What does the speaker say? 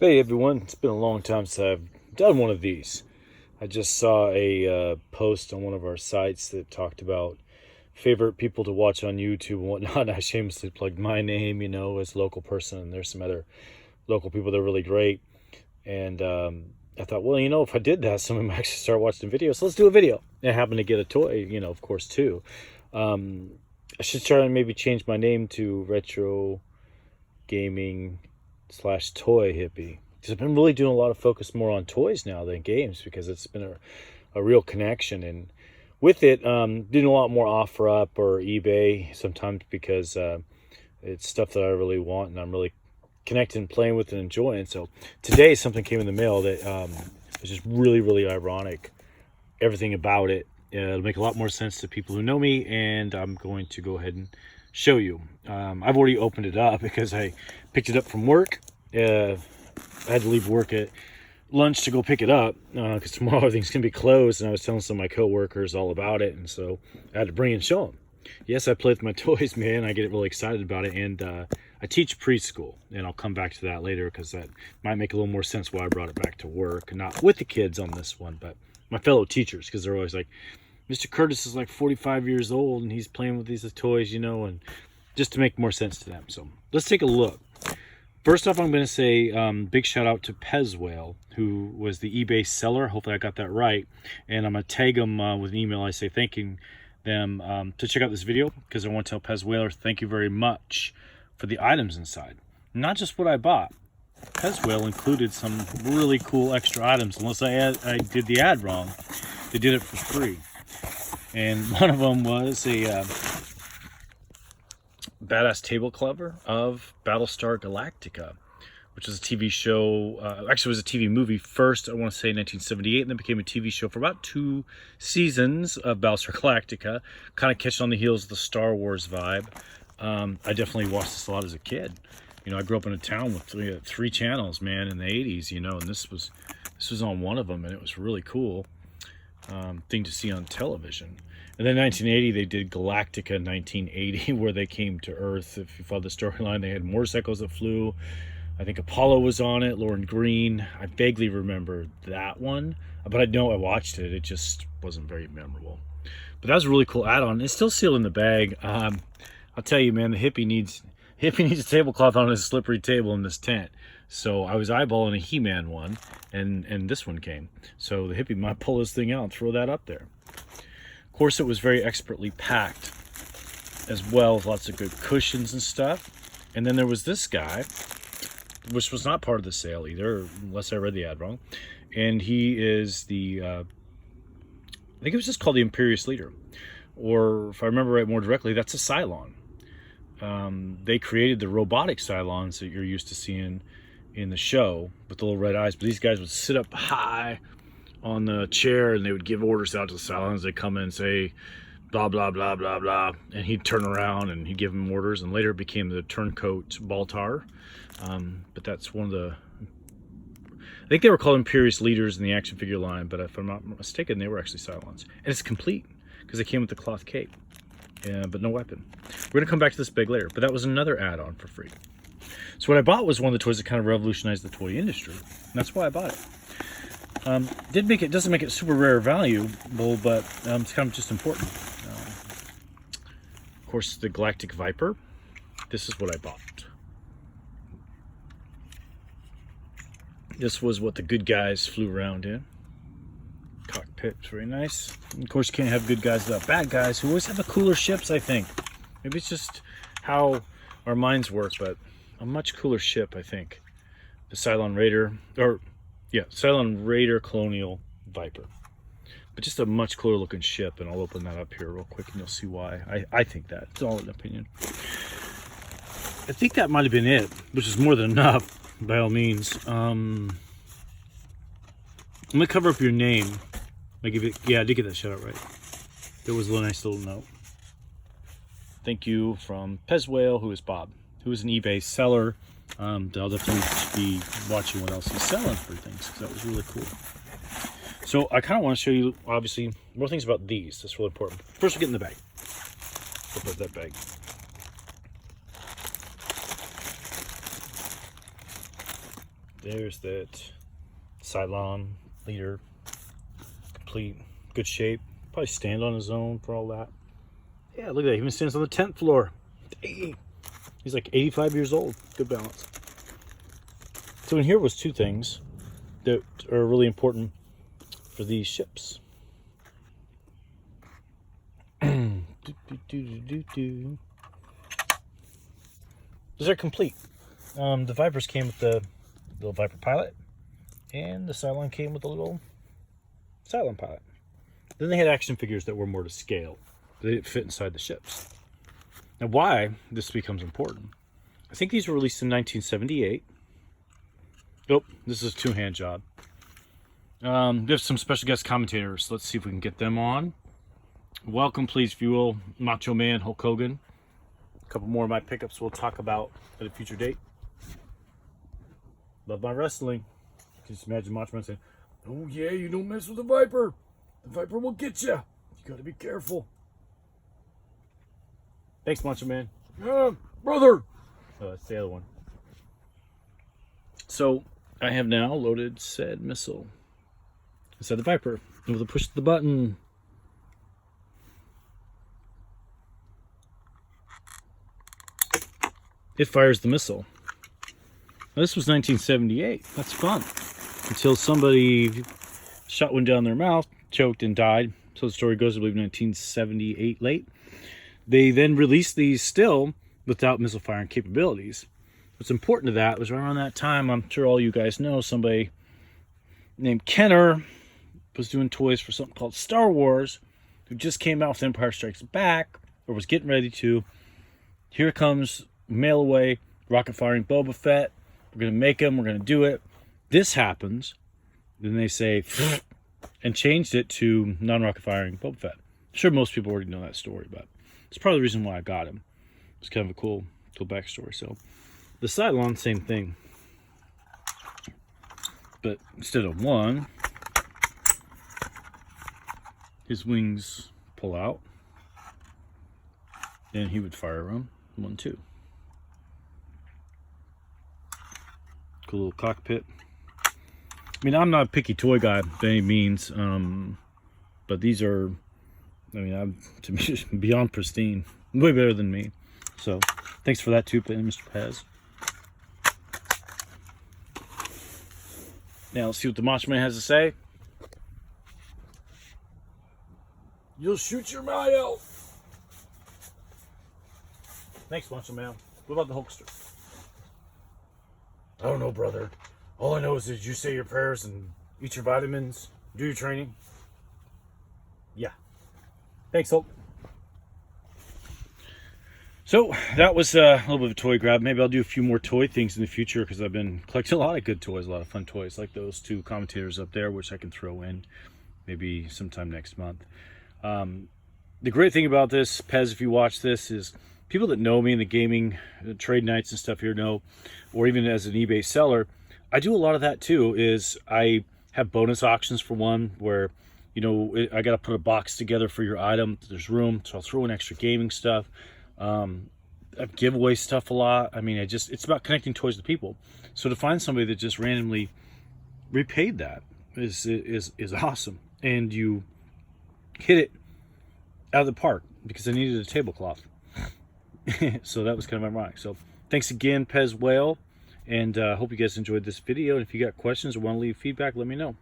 Hey everyone, it's been a long time since I've done one of these. I just saw a post on one of our sites that talked about favorite people to watch on YouTube and whatnot. I shamelessly plugged my name, as a local person, and there's some other local people that are really great. And I thought, well, if I did that, someone might actually start watching videos. So let's do a video. And I happened to get a toy, of course, too. Um, I should try and maybe change my name to Retro Gaming slash Toy Hippie. Because I've been really doing a lot of focus more on toys now than games because it's been a real connection. And with it, doing a lot more OfferUp or eBay sometimes because it's stuff that I really want and I'm really connecting, and playing with, and enjoying. So today, something came in the mail that was just really, really ironic. Everything about it. It'll make a lot more sense to people who know me, and I'm going to go ahead and show you. I've already opened it up because I picked it up from work. I had to leave work at lunch to go pick it up because tomorrow everything's going to be closed, and I was telling some of my coworkers all about it, and so I had to bring it and show them. Yes, I play with my toys, man. I get really excited about it, and I teach preschool, and I'll come back to that later because that might make a little more sense why I brought it back to work, not with the kids on this one, but my fellow teachers, because they're always like, Mr. Curtis is like 45 years old, and he's playing with these toys, and just to make more sense to them. So let's take a look. First off, I'm going to say big shout out to Pezwale, who was the eBay seller. Hopefully I got that right. And I'm going to tag them with an email. I say thanking them to check out this video because I want to tell Pezwale thank you very much for the items inside. Not just what I bought. Pezwale included some really cool extra items. Unless I did the ad wrong, they did it for free. And one of them was a badass table cover of Battlestar Galactica, which was a TV show. Actually, it was a TV movie first, I want to say 1978, and then became a TV show for about 2 seasons of Battlestar Galactica, kind of catching on the heels of the Star Wars vibe. I definitely watched this a lot as a kid. I grew up in a town with three channels, man, in the 80s, and this was on one of them, and it was really cool thing to see on television. And then 1980, they did Galactica 1980, where they came to Earth. If you follow the storyline, they had motorcycles that flew. I think Apollo was on it, Lauren Green. I vaguely remember that one, but I know I watched it. It just wasn't very memorable. But that was a really cool add-on. It's still sealed in the bag. I'll tell you, man, the hippie needs a tablecloth on his slippery table in this tent. So I was eyeballing a He-Man one, and this one came. So the hippie might pull this thing out and throw that up there. Of course, it was very expertly packed as well, with lots of good cushions and stuff. And then there was this guy, which was not part of the sale either, unless I read the ad wrong. And he is the, I think it was just called the Imperious Leader. Or if I remember right more directly, that's a Cylon. They created the robotic Cylons that you're used to seeing in the show with the little red eyes. But these guys would sit up high on the chair and they would give orders out to the Cylons. They'd come in and say, blah, blah, blah, blah, blah. And he'd turn around and he'd give them orders. And later it became the turncoat Baltar. But that's one of the... I think they were called Imperious Leaders in the action figure line, but if I'm not mistaken, they were actually Cylons. And it's complete because they came with the cloth cape, but no weapon. We're going to come back to this big later, but that was another add-on for free. So what I bought was one of the toys that kind of revolutionized the toy industry, and that's why I bought it. Doesn't make it super rare or valuable, but it's kind of just important. Of course, the Galactic Viper. This is what I bought. This was what the good guys flew around in. Cockpit, very nice. And of course, you can't have good guys without bad guys, who always have the cooler ships, I think. Maybe it's just how our minds work, but a much cooler ship, I think. The Cylon Raider, Cylon Raider Colonial Viper. But just a much cooler looking ship, and I'll open that up here real quick and you'll see why. I think that. It's all an opinion. I think that might have been it, which is more than enough. By all means. I'm gonna cover up your name. I did get that shout out right. There was a nice little note. Thank you from Pezwale, who is Bob, who is an eBay seller. I'll definitely be watching what else he's selling for things because that was really cool. So I kind of want to show you, obviously, more things about these. That's really important. First, we'll get in the bag. We'll put that bag. There's that Cylon leader, complete, good shape. Probably stand on his own for all that. Yeah, look at that. He even stands on the 10th floor. Dang. He's like 85 years old. Good balance. So in here was two things that are really important for these ships. These are complete. The Vipers came with the little Viper pilot, and the Cylon came with a little Cylon pilot. Then they had action figures that were more to scale. They didn't fit inside the ships. Now, why this becomes important? I think these were released in 1978. Oh, this is a two-hand job. There's some special guest commentators. Let's see if we can get them on. Welcome, please, if you will, Macho Man, Hulk Hogan. A couple more of my pickups we'll talk about at a future date. Love my wrestling. You can just imagine Macho Man saying, "Oh yeah, you don't mess with the Viper. The Viper will get you. You got to be careful." Thanks, Macho Man. Yeah, brother. Oh, that's the other one. So I have now loaded said missile inside the Viper. And with a push of the button, it fires the missile. Now, this was 1978. That's fun. Until somebody shot one down their mouth, choked, and died. So the story goes, I believe, 1978 late. They then released these still without missile firing capabilities. What's important to that was right around that time, I'm sure all you guys know, somebody named Kenner was doing toys for something called Star Wars, who just came out with Empire Strikes Back, or was getting ready to. Here comes mail away, rocket firing Boba Fett. We're going to make him, we're going to do it. This happens. Then they say, and changed it to non-rocket firing Boba Fett. I'm sure most people already know that story, but it's probably the reason why I got him. It's kind of a cool backstory. So the Cylon, same thing. But instead of one, his wings pull out. And he would fire them. 1, 2. Cool little cockpit. I mean, I'm not a picky toy guy by any means. But these are, I mean, to me, beyond pristine. Way better than me. So, thanks for that too, Mr. Pez. Now, let's see what the Macho Man has to say. You'll shoot your eye out. Thanks, Macho Man. What about the Hulkster? I don't know, brother. All I know is that you say your prayers and eat your vitamins, do your training. Yeah. Thanks, Hulk. So that was a little bit of a toy grab. Maybe I'll do a few more toy things in the future because I've been collecting a lot of good toys, a lot of fun toys like those two commentators up there, which I can throw in maybe sometime next month. The great thing about this, Pez, if you watch this, is people that know me in the gaming trade nights and stuff here know, or even as an eBay seller, I do a lot of that too. Is I have bonus auctions for one where, you know, I got to put a box together for your item. There's room, so I'll throw in extra gaming stuff. I give away stuff a lot. I mean, it's about connecting toys to people. So to find somebody that just randomly repaid that is awesome. And you hit it out of the park because I needed a tablecloth. So that was kind of ironic. So thanks again, Pez Whale. And hope you guys enjoyed this video. And if you got questions or want to leave feedback, let me know.